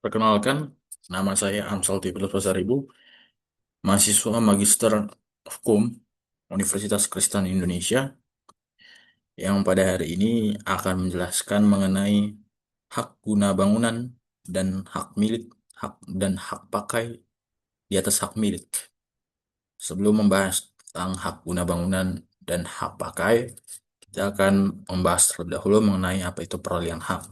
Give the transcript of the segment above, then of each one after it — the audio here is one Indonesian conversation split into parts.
Perkenalkan, nama saya Amsal Tiplus Pasaribu, mahasiswa Magister Hukum Universitas Kristen Indonesia, yang pada hari ini akan menjelaskan mengenai hak guna bangunan dan hak milik, hak dan hak pakai di atas hak milik. Sebelum membahas tentang hak guna bangunan dan hak pakai, kita akan membahas terlebih dahulu mengenai apa itu peralihan hak.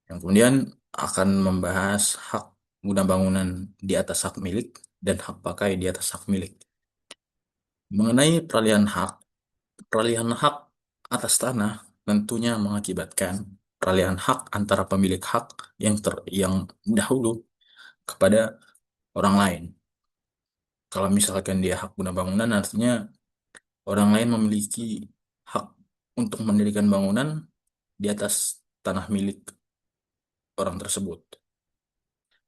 Yang kemudian akan membahas hak guna bangunan di atas hak milik dan hak pakai di atas hak milik. Mengenai peralihan hak atas tanah tentunya mengakibatkan peralihan hak antara pemilik hak yang dahulu kepada orang lain. Kalau misalkan dia hak guna bangunan, artinya orang lain memiliki hak untuk mendirikan bangunan di atas tanah milik orang tersebut.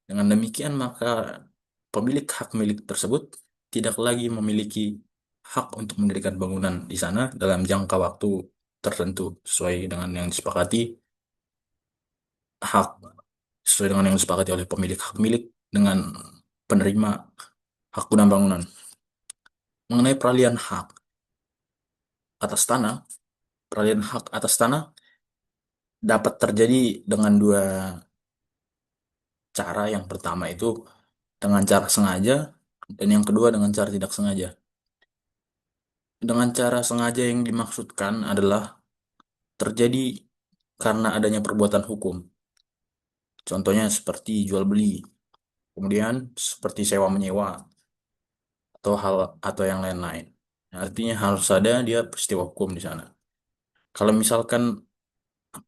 Dengan demikian, maka pemilik hak milik tersebut tidak lagi memiliki hak untuk mendirikan bangunan di sana dalam jangka waktu tertentu sesuai dengan yang disepakati hak sesuai dengan yang disepakati oleh pemilik hak milik dengan penerima hak guna bangunan. Mengenai peralihan hak atas tanah, peralihan hak atas tanah dapat terjadi dengan dua cara. Yang pertama itu dengan cara sengaja dan yang kedua dengan cara tidak sengaja. Dengan cara sengaja yang dimaksudkan adalah terjadi karena adanya perbuatan hukum. Contohnya seperti jual beli, kemudian seperti sewa menyewa atau hal atau yang lain-lain. Artinya harus ada dia peristiwa hukum di sana. Kalau misalkan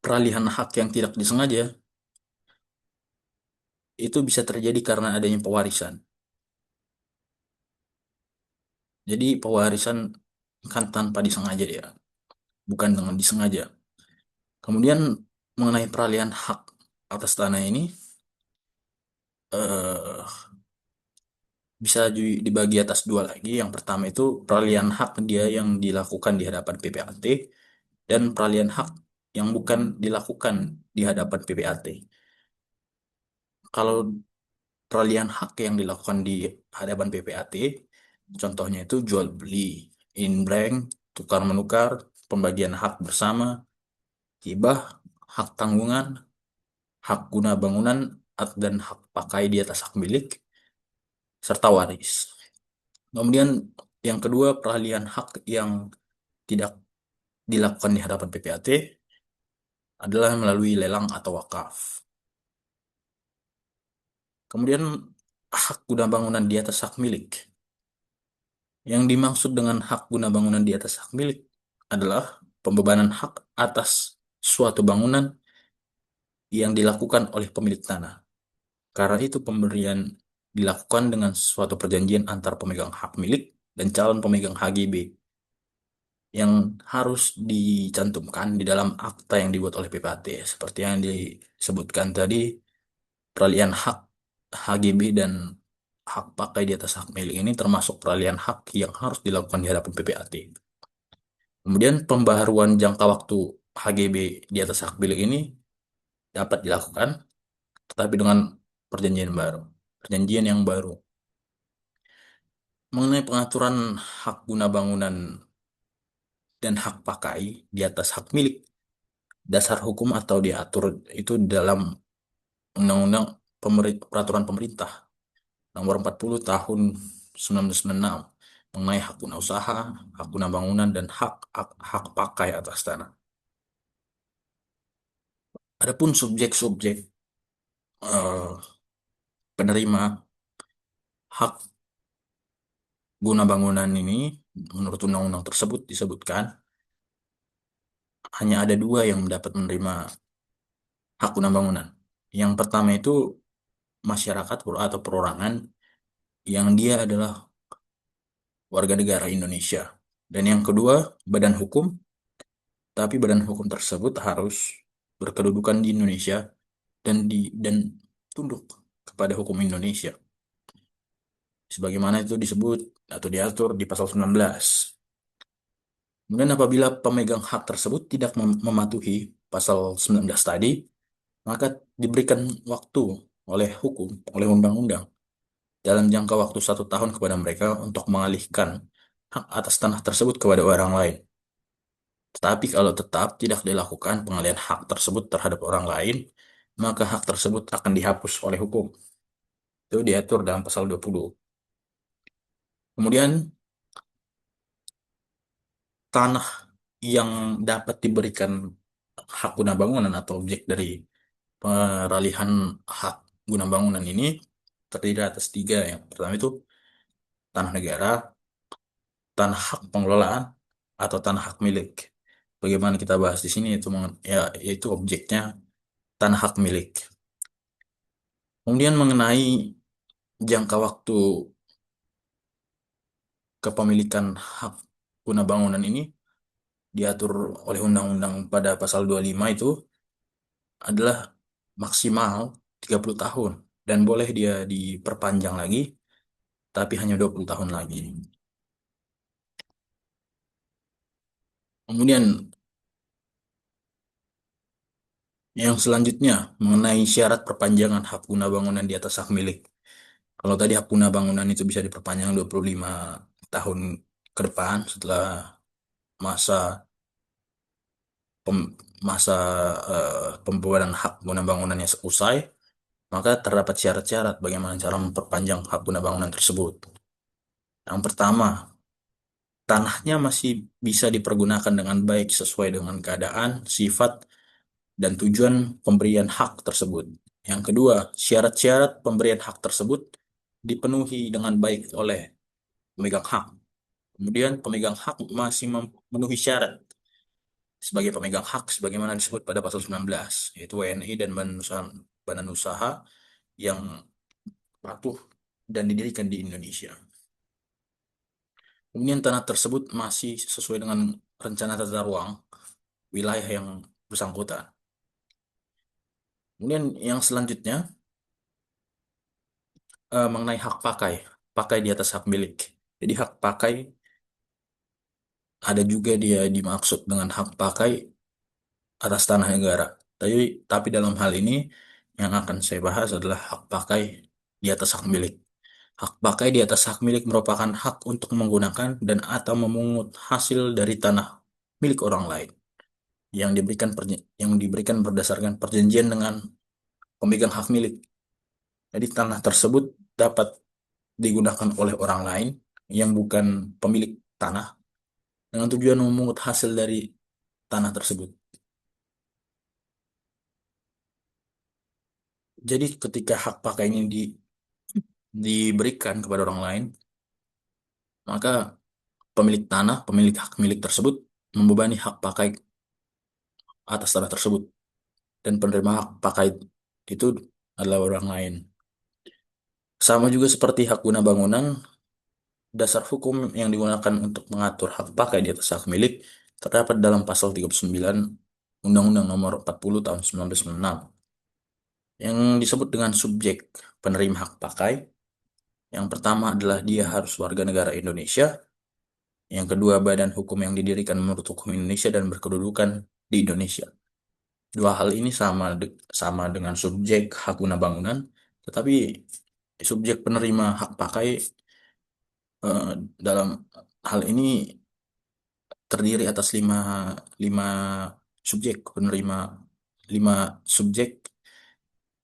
peralihan hak yang tidak disengaja, itu bisa terjadi karena adanya pewarisan. Jadi pewarisan kan tanpa disengaja ya, bukan dengan disengaja. Kemudian mengenai peralihan hak atas tanah ini, eh, bisa dibagi atas dua lagi. Yang pertama itu peralihan hak dia yang dilakukan di hadapan PPAT dan peralihan hak yang bukan dilakukan di hadapan PPAT. Kalau peralihan hak yang dilakukan di hadapan PPAT, contohnya itu jual beli, inbrank, tukar menukar, pembagian hak bersama, hibah, hak tanggungan, hak guna bangunan, dan hak pakai di atas hak milik, serta waris. Kemudian yang kedua, peralihan hak yang tidak dilakukan di hadapan PPAT adalah melalui lelang atau wakaf. Kemudian hak guna bangunan di atas hak milik. Yang dimaksud dengan hak guna bangunan di atas hak milik adalah pembebanan hak atas suatu bangunan yang dilakukan oleh pemilik tanah. Karena itu pemberian dilakukan dengan suatu perjanjian antar pemegang hak milik dan calon pemegang HGB yang harus dicantumkan di dalam akta yang dibuat oleh PPAT. Seperti yang disebutkan tadi, peralihan hak HGB dan hak pakai di atas hak milik ini termasuk peralihan hak yang harus dilakukan di hadapan PPAT. Kemudian pembaharuan jangka waktu HGB di atas hak milik ini dapat dilakukan, tetapi dengan perjanjian yang baru. Mengenai pengaturan hak guna bangunan dan hak pakai di atas hak milik, dasar hukum atau diatur itu dalam Undang-Undang Peraturan Pemerintah Nomor 40 Tahun 1996 mengenai hak guna usaha, hak guna bangunan, dan hak pakai atas tanah. Adapun subjek-subjek eh, penerima hak guna bangunan ini, menurut undang-undang tersebut disebutkan hanya ada dua yang dapat menerima hak guna bangunan. Yang pertama itu masyarakat atau perorangan yang dia adalah warga negara Indonesia. Dan yang kedua, badan hukum, tapi badan hukum tersebut harus berkedudukan di Indonesia dan tunduk kepada hukum Indonesia. Sebagaimana itu disebut atau diatur di pasal 19. Kemudian apabila pemegang hak tersebut tidak mematuhi pasal 19 tadi, maka diberikan waktu oleh hukum, oleh undang-undang dalam jangka waktu 1 tahun kepada mereka untuk mengalihkan hak atas tanah tersebut kepada orang lain. Tetapi kalau tetap tidak dilakukan pengalihan hak tersebut terhadap orang lain, maka hak tersebut akan dihapus oleh hukum. Itu diatur dalam pasal 20. Kemudian tanah yang dapat diberikan hak guna bangunan atau objek dari peralihan hak guna bangunan ini terdiri atas tiga. Yang pertama itu tanah negara, tanah hak pengelolaan, atau tanah hak milik. Bagaimana kita bahas di sini itu ya yaitu objeknya tanah hak milik. Kemudian mengenai jangka waktu kepemilikan hak guna bangunan ini diatur oleh undang-undang pada pasal 25 itu adalah maksimal 30 tahun dan boleh dia diperpanjang lagi tapi hanya 20 tahun lagi. Kemudian yang selanjutnya mengenai syarat perpanjangan hak guna bangunan di atas hak milik. Kalau tadi hak guna bangunan itu bisa diperpanjang 25 tahun ke depan setelah masa pem- masa pembuatan hak guna bangunannya selesai, maka terdapat syarat-syarat bagaimana cara memperpanjang hak guna bangunan tersebut. Yang pertama, tanahnya masih bisa dipergunakan dengan baik sesuai dengan keadaan, sifat, dan tujuan pemberian hak tersebut. Yang kedua, syarat-syarat pemberian hak tersebut dipenuhi dengan baik oleh pemegang hak. Kemudian pemegang hak masih memenuhi syarat sebagai pemegang hak sebagaimana disebut pada pasal 19, yaitu WNI dan badan usaha yang patuh dan didirikan di Indonesia. Kemudian tanah tersebut masih sesuai dengan rencana tata ruang wilayah yang bersangkutan. Kemudian yang selanjutnya mengenai hak pakai, pakai di atas hak milik. Jadi hak pakai ada juga dia dimaksud dengan hak pakai atas tanah negara. Tapi dalam hal ini yang akan saya bahas adalah hak pakai di atas hak milik. Hak pakai di atas hak milik merupakan hak untuk menggunakan dan atau memungut hasil dari tanah milik orang lain yang diberikan berdasarkan perjanjian dengan pemegang hak milik. Jadi tanah tersebut dapat digunakan oleh orang lain yang bukan pemilik tanah dengan tujuan memungut hasil dari tanah tersebut. Jadi ketika hak pakai ini diberikan kepada orang lain, maka pemilik hak milik tersebut membebani hak pakai atas tanah tersebut dan penerima hak pakai itu adalah orang lain. Sama juga seperti hak guna bangunan, dasar hukum yang digunakan untuk mengatur hak pakai di atas hak milik terdapat dalam pasal 39 Undang-Undang Nomor 40 Tahun 1996 yang disebut dengan subjek penerima hak pakai. Yang pertama adalah dia harus warga negara Indonesia. Yang kedua, badan hukum yang didirikan menurut hukum Indonesia dan berkedudukan di Indonesia. Dua hal ini sama dengan subjek hak guna bangunan, tetapi subjek penerima hak pakai eh, dalam hal ini terdiri atas lima subjek penerima lima subjek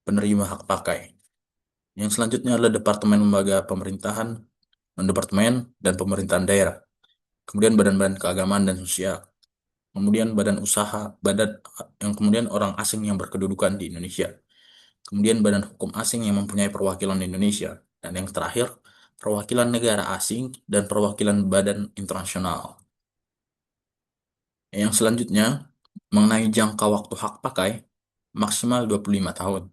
penerima hak pakai. Yang selanjutnya adalah Departemen Lembaga Pemerintahan, Departemen dan Pemerintahan Daerah. Kemudian badan-badan keagamaan dan sosial. Kemudian badan usaha, kemudian orang asing yang berkedudukan di Indonesia. Kemudian badan hukum asing yang mempunyai perwakilan di Indonesia. Dan yang terakhir, perwakilan negara asing dan perwakilan badan internasional. Yang selanjutnya, mengenai jangka waktu hak pakai, maksimal 25 tahun.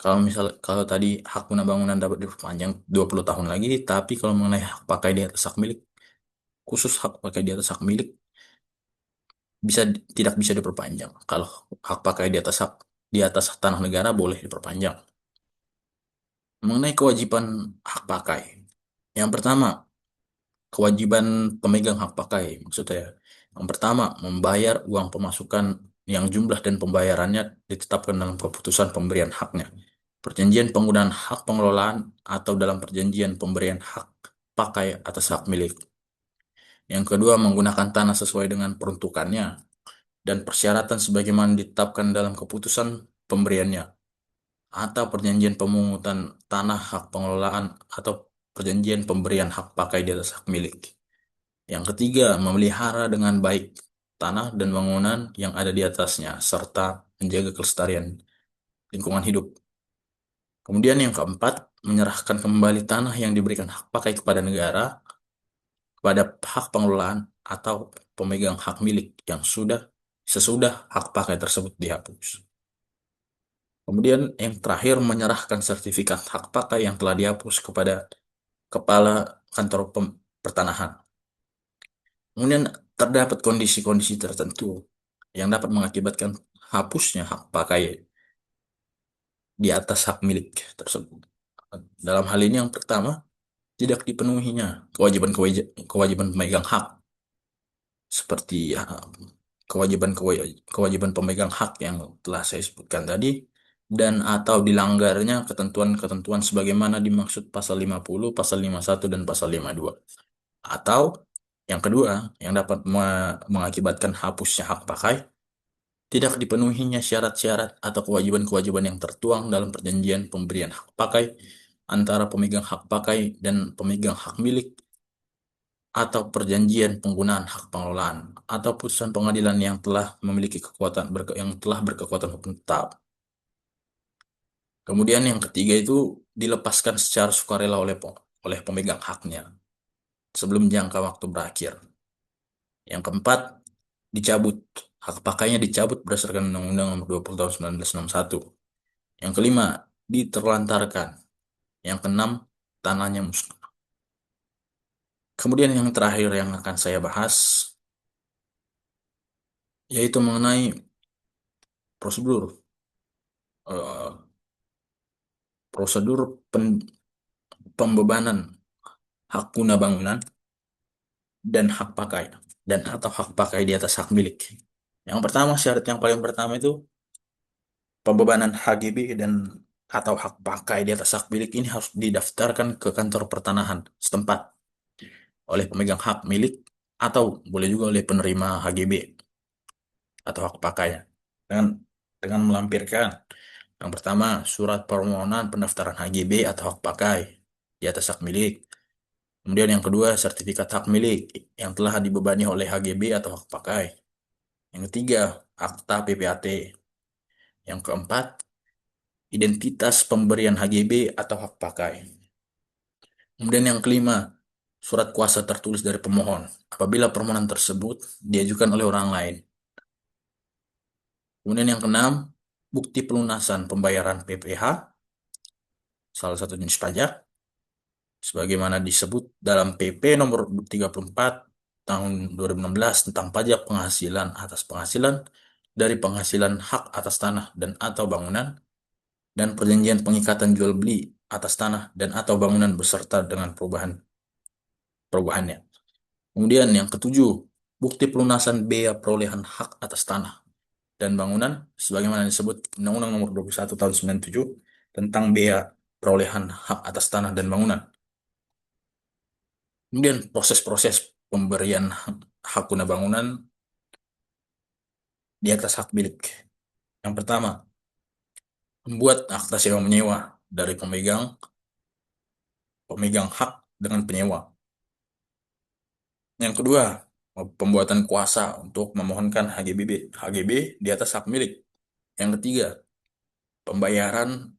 Kalau tadi hak guna bangunan dapat diperpanjang 20 tahun lagi, tapi kalau mengenai hak pakai di atas hak milik, khusus hak pakai di atas hak milik, bisa tidak bisa diperpanjang. Kalau hak pakai di atas tanah negara boleh diperpanjang. Mengenai kewajiban hak pakai. Yang pertama, kewajiban pemegang hak pakai maksudnya. Yang pertama, membayar uang pemasukan yang jumlah dan pembayarannya ditetapkan dalam keputusan pemberian haknya. Perjanjian penggunaan hak pengelolaan atau dalam perjanjian pemberian hak pakai atas hak milik. Yang kedua, menggunakan tanah sesuai dengan peruntukannya dan persyaratan sebagaimana ditetapkan dalam keputusan pemberiannya atau perjanjian pemungutan tanah hak pengelolaan atau perjanjian pemberian hak pakai di atas hak milik. Yang ketiga, memelihara dengan baik tanah dan bangunan yang ada di atasnya serta menjaga kelestarian lingkungan hidup. Kemudian yang keempat, menyerahkan kembali tanah yang diberikan hak pakai kepada negara, kepada hak pengelolaan atau pemegang hak milik yang sudah sesudah hak pakai tersebut dihapus. Kemudian yang terakhir, menyerahkan sertifikat hak pakai yang telah dihapus kepada kepala kantor pertanahan. Kemudian terdapat kondisi-kondisi tertentu yang dapat mengakibatkan hapusnya hak pakai di atas hak milik tersebut. Dalam hal ini yang pertama, tidak dipenuhinya kewajiban pemegang hak seperti kewajiban pemegang hak yang telah saya sebutkan tadi dan atau dilanggarnya ketentuan-ketentuan sebagaimana dimaksud pasal 50, pasal 51 dan pasal 52. Atau yang kedua, yang dapat mengakibatkan hapusnya hak pakai, tidak dipenuhinya syarat-syarat atau kewajiban-kewajiban yang tertuang dalam perjanjian pemberian hak pakai antara pemegang hak pakai dan pemegang hak milik atau perjanjian penggunaan hak pengelolaan atau putusan pengadilan yang telah memiliki yang telah berkekuatan hukum tetap. Kemudian yang ketiga itu dilepaskan secara sukarela oleh pemegang haknya sebelum jangka waktu berakhir. Yang keempat, dicabut. Hak pakainya dicabut berdasarkan Undang-Undang Nomor 20 Tahun 1961. Yang kelima, diterlantarkan. Yang keenam, tanahnya musnah. Kemudian yang terakhir yang akan saya bahas yaitu mengenai prosedur eh, prosedur pembebanan hak guna bangunan dan hak pakai dan atau hak pakai di atas hak milik. Yang pertama, syarat yang paling pertama itu pembebanan HGB dan atau hak pakai di atas hak milik ini harus didaftarkan ke kantor pertanahan setempat oleh pemegang hak milik atau boleh juga oleh penerima HGB atau hak pakainya dengan melampirkan yang pertama surat permohonan pendaftaran HGB atau hak pakai di atas hak milik. Kemudian yang kedua sertifikat hak milik yang telah dibebani oleh HGB atau hak pakai. Yang ketiga akta PPAT. Yang keempat identitas pemberian HGB atau hak pakai. Kemudian yang kelima surat kuasa tertulis dari pemohon apabila permohonan tersebut diajukan oleh orang lain. Kemudian yang keenam, bukti pelunasan pembayaran PPh, salah satu jenis pajak, sebagaimana disebut dalam PP nomor 34 tahun 2016 tentang pajak penghasilan atas penghasilan dari penghasilan hak atas tanah dan atau bangunan, dan perjanjian pengikatan jual beli atas tanah dan atau bangunan beserta dengan perubahannya. Kemudian yang ketujuh, bukti pelunasan biaya perolehan hak atas tanah dan bangunan sebagaimana disebut Undang-Undang Nomor 21 Tahun 97 tentang biaya perolehan hak atas tanah dan bangunan. Kemudian proses-proses pemberian hak guna bangunan di atas hak milik. Yang pertama, membuat akta sewa menyewa dari pemegang pemegang hak dengan penyewa. Yang kedua, pembuatan kuasa untuk memohonkan HGB di atas hak milik. Yang ketiga, pembayaran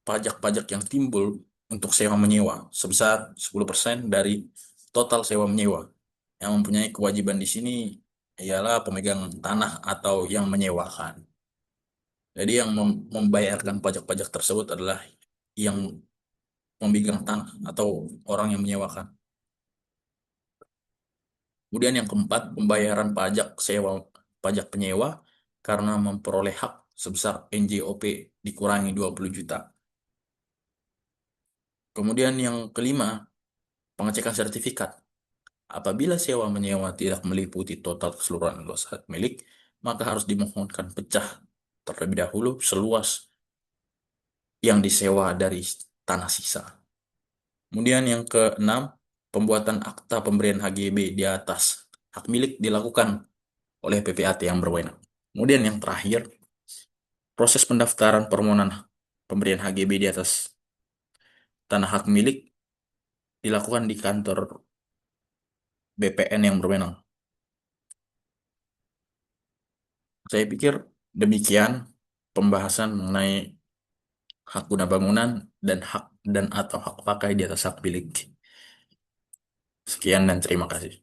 pajak-pajak yang timbul untuk sewa menyewa sebesar 10% dari total sewa menyewa. Yang mempunyai kewajiban di sini ialah pemegang tanah atau yang menyewakan. Jadi yang membayarkan pajak-pajak tersebut adalah yang memegang tanah atau orang yang menyewakan. Kemudian yang keempat, pembayaran pajak penyewa karena memperoleh hak sebesar NJOP dikurangi 20 juta. Kemudian yang kelima, pengecekan sertifikat. Apabila sewa menyewa tidak meliputi total keseluruhan luas hak milik, maka harus dimohonkan pecah terlebih dahulu seluas yang disewa dari tanah sisa. Kemudian yang keenam, pembuatan akta pemberian HGB di atas hak milik dilakukan oleh PPAT yang berwenang. Kemudian yang terakhir, proses pendaftaran permohonan pemberian HGB di atas tanah hak milik dilakukan di kantor BPN yang berwenang. Saya pikir demikian pembahasan mengenai hak guna bangunan dan hak dan atau hak pakai di atas hak milik. Sekian dan terima kasih.